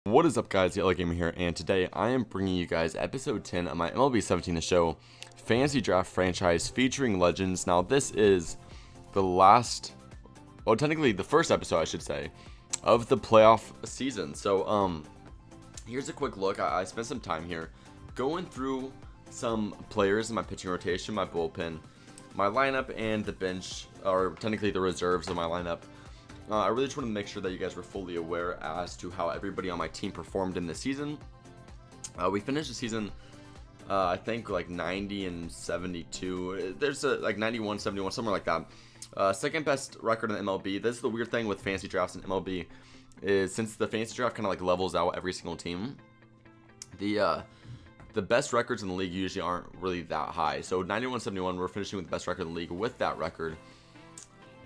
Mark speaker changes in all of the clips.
Speaker 1: What is up, guys? The LA Gamer here, and today I am bringing you guys episode 10 of my MLB 17 The Show fantasy draft franchise featuring legends. Now, this is the last, well, technically the first episode, I should say, of the playoff season. So, here's a quick look. I spent some time here going through some players in my pitching rotation, my bullpen, my lineup, and the bench, or technically the reserves of my lineup. I really just wanted to make sure that you guys were fully aware as to how everybody on my team performed in the season. We finished the season, I think, like 90 and 72. There's like 91, 71, somewhere like that. Second best record in MLB. This is the weird thing with fantasy drafts in MLB, is since the fantasy draft kind of like levels out every single team, the best records in the league usually aren't really that high. So 91, 71, we're finishing with the best record in the league with that record.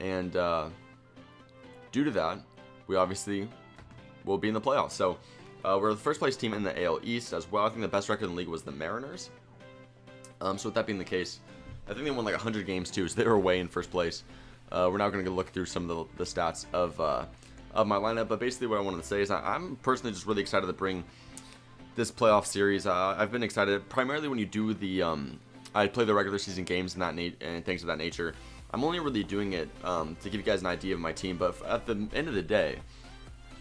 Speaker 1: And due to that, we obviously will be in the playoffs. So we're the first place team in the AL East as well. I think the best record in the league was the Mariners. So with that being the case, I think they won like 100 games too, so they were way in first place. We're now going to look through some of the stats of my lineup. But basically what I wanted to say is I'm personally just really excited to bring this playoff series. I've been excited primarily when you do the I play the regular season games and things of that nature. I'm only really doing it to give you guys an idea of my team, but at the end of the day,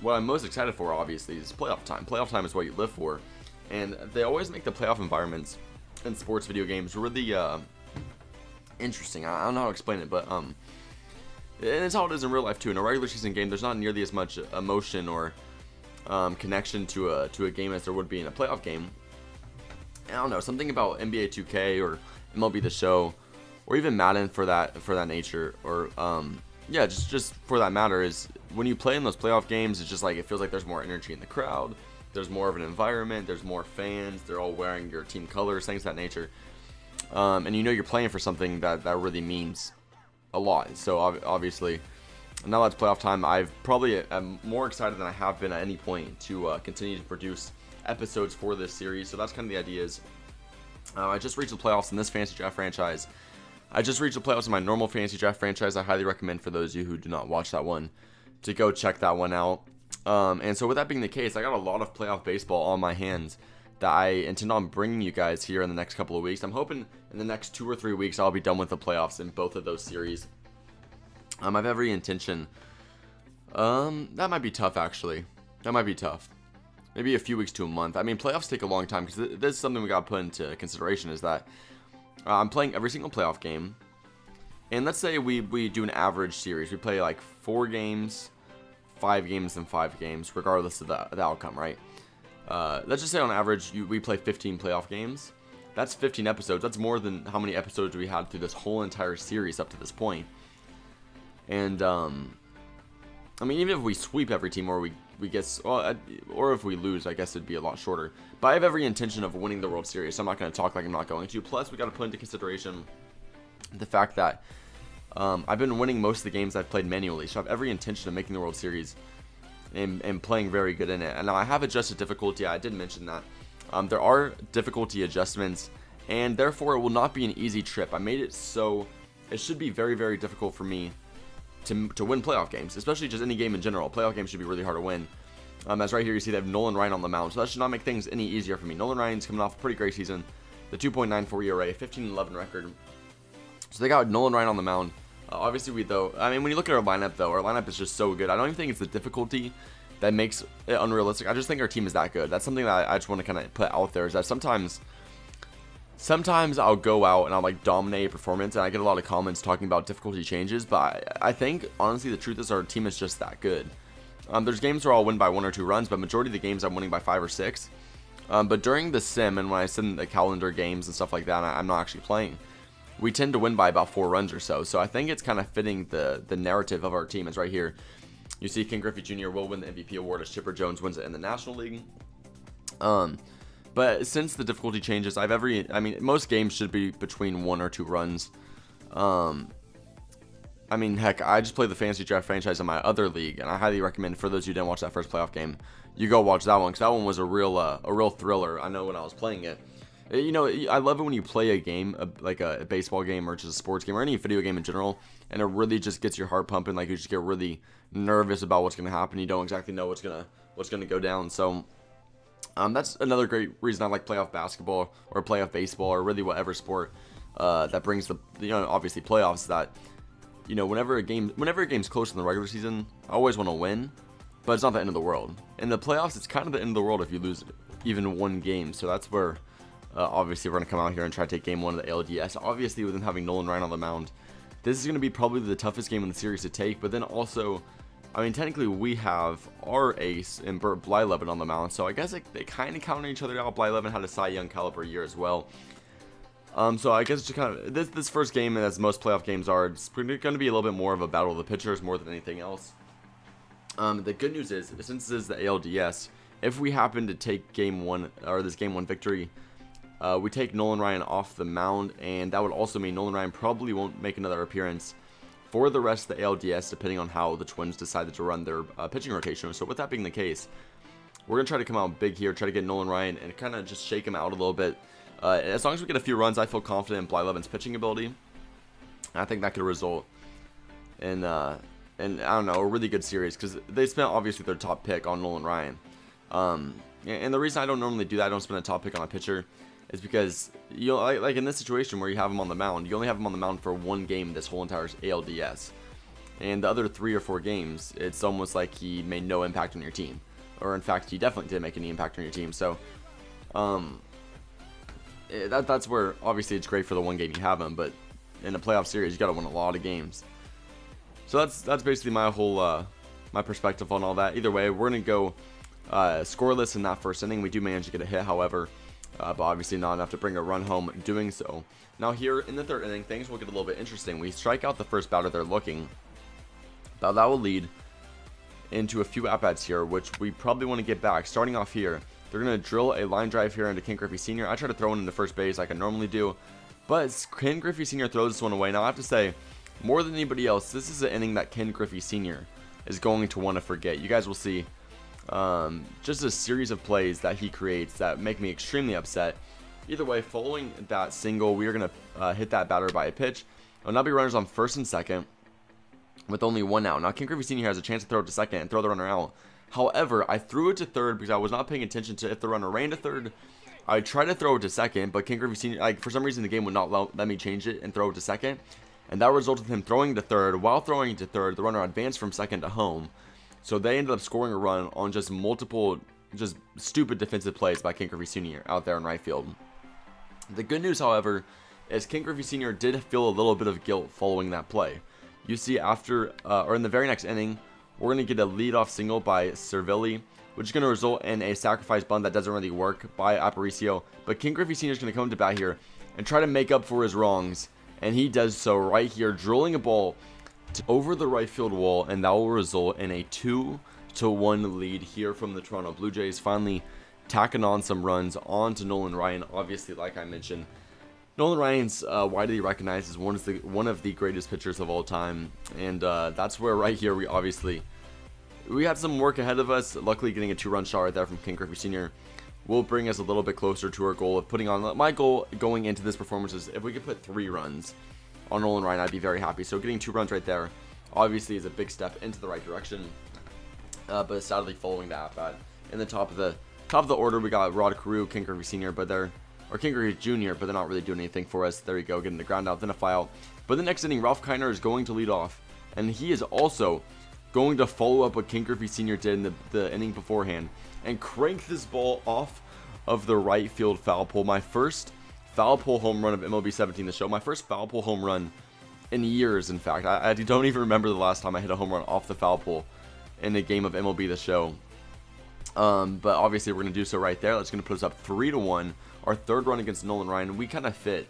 Speaker 1: what I'm most excited for, obviously, is playoff time. Playoff time is what you live for, and they always make the playoff environments in sports video games really interesting. I don't know how to explain it, but and it's how it is in real life too. In a regular season game, there's not nearly as much emotion or connection to a game as there would be in a playoff game. I don't know, something about NBA 2K or MLB The Show, or even Madden for that nature, or yeah, just for that matter, is when you play in those playoff games, it's just like it feels like there's more energy in the crowd, there's more of an environment, there's more fans, they're all wearing your team colors, things of that nature, and you know you're playing for something that really means a lot. So obviously, now that it's playoff time, I've probably am more excited than I have been at any point to continue to produce episodes for this series. So that's kind of the idea. Is I just reached the playoffs in this fantasy draft franchise. I just reached the playoffs in my normal fantasy draft franchise. I highly recommend for those of you who do not watch that one to go check that one out. And so with that being the case, I got a lot of playoff baseball on my hands that I intend on bringing you guys here in the next couple of weeks. I'm hoping in the next 2 or 3 weeks I'll be done with the playoffs in both of those series. I have every intention. That might be tough, actually. That might be tough. Maybe a few weeks to a month. I mean, playoffs take a long time, because this is something we got to put into consideration, is that I'm playing every single playoff game, and let's say we do an average series. We play like 4 games, 5 games, and 5 games, regardless of the outcome, right? Let's just say on average we play 15 playoff games. That's 15 episodes. That's more than how many episodes we had through this whole entire series up to this point. And I mean, even if we sweep every team, or we get, well, or if we lose, I guess it'd be a lot shorter. But I have every intention of winning the World Series, so I'm not going to talk like I'm not going to. Plus, we got to put into consideration the fact that I've been winning most of the games I've played manually, so I have every intention of making the World Series and playing very good in it. And now I have adjusted difficulty. I did mention that there are difficulty adjustments, and therefore it will not be an easy trip. I made it so it should be very, very difficult for me to win playoff games, especially just any game in general. Playoff games should be really hard to win. As right here you see they have Nolan Ryan on the mound, so that should not make things any easier for me. Nolan Ryan's coming off a pretty great season, the 2.94 ERA, 15-11 record. So they got Nolan Ryan on the mound. Obviously I mean, when you look at our lineup though, our lineup is just so good. I don't even think it's the difficulty that makes it unrealistic. I just think our team is that good. That's something that I just want to kind of put out there, is that sometimes I'll go out and I'll like dominate a performance, and I get a lot of comments talking about difficulty changes, but I think honestly the truth is our team is just that good. There's games where I'll win by 1 or 2 runs, but majority of the games I'm winning by 5 or 6. But during the sim, and when I send the calendar games and stuff like that, I'm not actually playing, we tend to win by about 4 runs or so. So I think it's kind of fitting the narrative of our team. Is right here. You see Ken Griffey Jr. will win the MVP award as Chipper Jones wins it in the National League. But since the difficulty changes, I mean, most games should be between 1 or 2 runs. I mean, heck, I just played the fantasy draft franchise in my other league, and I highly recommend, for those who didn't watch that first playoff game, you go watch that one, because that one was a real thriller. I know when I was playing it. You know, I love it when you play a game, like a baseball game or just a sports game or any video game in general, and it really just gets your heart pumping. Like, you just get really nervous about what's going to happen. You don't exactly know what's going to what's going to go down. So that's another great reason I like playoff basketball or playoff baseball or really whatever sport that brings the obviously playoffs. That whenever a game's close in the regular season, I always want to win, but it's not the end of the world. In the playoffs, it's kind of the end of the world if you lose even one game. So that's where obviously we're going to come out here and try to take game 1 of the ALDS. Obviously, with him having Nolan Ryan on the mound, this is going to be probably the toughest game in the series to take. But then also, I mean, technically we have our ace and Burt Blyleven on the mound, so I guess they kind of counter each other out. Blyleven had a Cy Young caliber year as well. So I guess just kind of this first game, as most playoff games are, it's going to be a little bit more of a battle of the pitchers more than anything else. The good news is, since this is the ALDS, if we happen to take game 1 or this game 1 victory, we take Nolan Ryan off the mound, and that would also mean Nolan Ryan probably won't make another appearance for the rest of the ALDS, depending on how the Twins decided to run their pitching rotation. So with that being the case, we're going to try to come out big here, try to get Nolan Ryan and kind of just shake him out a little bit. As long as we get a few runs, I feel confident in Blyleven's pitching ability. I think that could result in, I don't know, a really good series, because they spent obviously their top pick on Nolan Ryan. And the reason I don't normally do that, I don't spend a top pick on a pitcher, is because, like in this situation where you have him on the mound, you only have him on the mound for 1 game this whole entire ALDS. And the other 3 or 4 games, it's almost like he made no impact on your team. Or in fact, he definitely didn't make any impact on your team. So, that's where, obviously, it's great for the 1 game you have him, but in a playoff series, you got to win a lot of games. So that's basically my whole, my perspective on all that. Either way, we're going to go scoreless in that first inning. We do manage to get a hit, however, but obviously not enough to bring a run home doing so. Now here in the 3rd inning, things will get a little bit interesting. We strike out the first batter they're looking. Now that will lead into a few at-bats here, which we probably want to get back. Starting off here, they're going to drill a line drive here into Ken Griffey Sr. I try to throw one into first base like I normally do, but Ken Griffey Sr. throws this one away. Now I have to say, more than anybody else, this is an inning that Ken Griffey Sr. is going to want to forget. You guys will see just a series of plays that he creates that make me extremely upset. Either way, following that single, we are going to hit that batter by a pitch. There'll now be runners on first and second with only 1 out. Now Ken Griffey Sr. has a chance to throw it to second and throw the runner out. However, I threw it to third because I was not paying attention to if the runner ran to third. I tried to throw it to second, but Ken Griffey Sr., like, for some reason the game would not let me change it and throw it to second, and that resulted in him throwing to third. While throwing to third, the runner advanced from second to home. So they ended up scoring a run on just multiple, just stupid defensive plays by Ken Griffey Sr. out there in right field. The good news, however, is Ken Griffey Sr. did feel a little bit of guilt following that play. You see, after, or in the very next inning, we're going to get a leadoff single by Cervelli, which is going to result in a sacrifice bunt that doesn't really work by Aparicio. But Ken Griffey Sr. is going to come to bat here and try to make up for his wrongs, and he does so right here, drilling a ball over the right field wall, and that will result in a 2-1 lead here from the Toronto Blue Jays, finally tacking on some runs onto Nolan Ryan. Obviously, like I mentioned, Nolan Ryan's widely recognized as one of the greatest pitchers of all time, and that's where right here we had some work ahead of us. Luckily, getting a 2-run shot right there from Ken Griffey Sr. will bring us a little bit closer to our goal of putting on. My goal going into this performance is if we could put 3 runs on Nolan Ryan, I'd be very happy. So getting 2 runs right there obviously is a big step into the right direction, but sadly following that at-bat in the top of the order, we got Rod Carew, Ken Griffey Sr., or Ken Griffey Jr., but they're not really doing anything for us. There you go, getting the ground out, then a fly out. But the next inning, Ralph Kiner is going to lead off, and he is also going to follow up what Ken Griffey Sr. did in the inning beforehand and crank this ball off of the right field foul pole. My first foul pole home run of MLB 17 the show. My first foul pole home run in years, in fact. I don't even remember the last time I hit a home run off the foul pole in a game of MLB the show. But obviously we're going to do so right there. That's going to put us up 3-1. Our 3rd run against Nolan Ryan. We kind of fit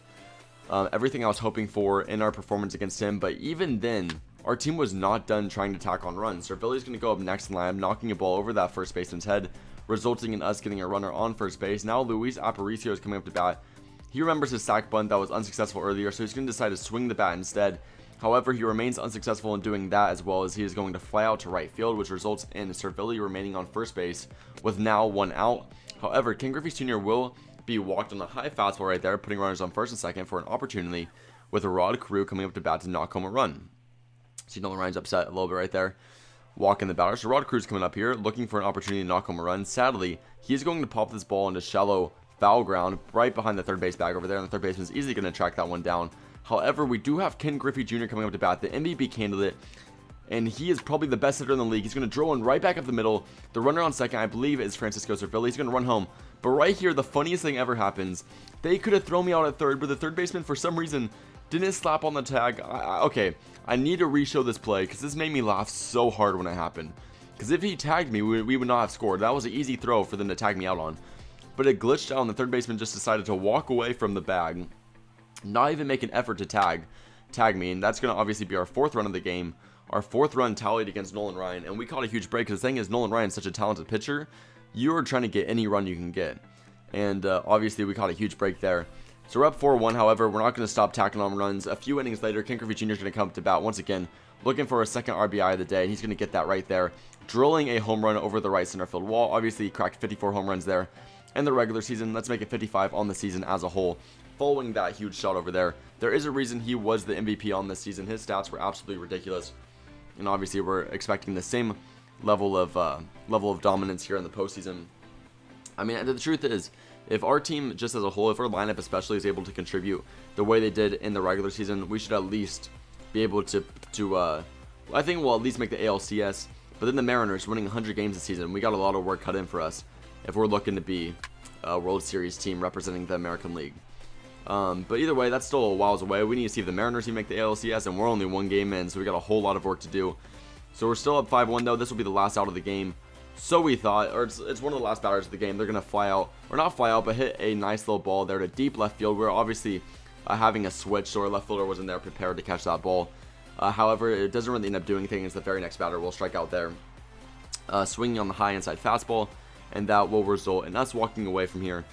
Speaker 1: everything I was hoping for in our performance against him. But even then, our team was not done trying to tack on runs. Cervelli's going to go up next in line, knocking a ball over that first baseman's head, resulting in us getting a runner on first base. Now Luis Aparicio is coming up to bat. He remembers his sac bunt that was unsuccessful earlier, so he's going to decide to swing the bat instead. However, he remains unsuccessful in doing that, as well as he is going to fly out to right field, which results in Cervelli remaining on first base with now 1 out. However, Ken Griffey Sr. will be walked on a high fastball right there, putting runners on first and second for an opportunity, with a Rod Carew coming up to bat to knock home a run. See, Nolan Ryan's upset a little bit right there. walk in the batter. So Rod Cruz coming up here, looking for an opportunity to knock home a run. Sadly, he's going to pop this ball into shallow foul ground right behind the third base bag over there, and the third baseman is easily going to track that one down. However, we do have Ken Griffey Jr. coming up to bat, the MVP candidate, and he is probably the best hitter in the league. He's going to drill one right back up the middle. The runner on second, I believe, is Francisco Cervelli. He's going to run home. But right here, the funniest thing ever happens. They could have thrown me out at third, but the third baseman, for some reason, didn't slap on the tag. Okay, I need to re-show this play because this made me laugh so hard when it happened. Because if he tagged me, we would not have scored. That was an easy throw for them to tag me out on. But it glitched out, and the third baseman just decided to walk away from the bag, not even make an effort to tag me, and that's going to obviously be our 4th run of the game. Our 4th run tallied against Nolan Ryan, and we caught a huge break because the thing is, Nolan Ryan's such a talented pitcher. You are trying to get any run you can get, and obviously we caught a huge break there. So we're up 4-1. However, we're not going to stop tacking on runs. A few innings later, Ken Griffey Jr. is going to come up to bat once again, looking for a second RBI of the day, and he's going to get that right there, drilling a home run over the right center field wall. Obviously, he cracked 54 home runs there in the regular season. Let's make it 55 on the season as a whole. Following that huge shot over there, there is a reason he was the MVP on this season. His stats were absolutely ridiculous, and obviously we're expecting the same level of dominance here in the postseason. I mean, the truth is, if our team just as a whole, if our lineup especially is able to contribute the way they did in the regular season, we should at least be able to I think we'll at least make the ALCS. But then the Mariners winning 100 games this season, we got a lot of work cut in for us if we're looking to be a World Series team representing the American League. But either way, that's still a whiles away. We need to see if the Mariners can make the ALCS, and we're only 1 game in, so we got a whole lot of work to do. So we're still up 5-1 though. This will be the last out of the game. So we thought, or it's one of the last batters of the game. They're going to fly out, or not fly out, but hit a nice little ball there to deep left field. We're obviously having a switch, so our left fielder wasn't there prepared to catch that ball. However, it doesn't really end up doing anything as the very next batter will strike out there, swinging on the high inside fastball, and that will result in us walking away from here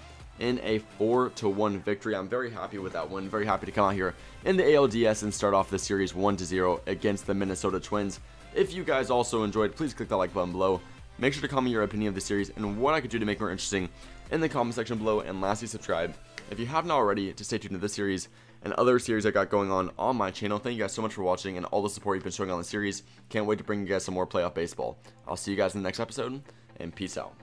Speaker 1: in a 4-1 victory. I'm very happy with that one. Very happy to come out here in the ALDS and start off the series 1-0 against the Minnesota Twins. If you guys also enjoyed, please click that like button below. Make sure to comment your opinion of the series and what I could do to make it more interesting in the comment section below. And lastly, subscribe if you haven't already to stay tuned to this series and other series I got going on my channel. Thank you guys so much for watching and all the support you've been showing on the series. Can't wait to bring you guys some more playoff baseball. I'll see you guys in the next episode, and peace out.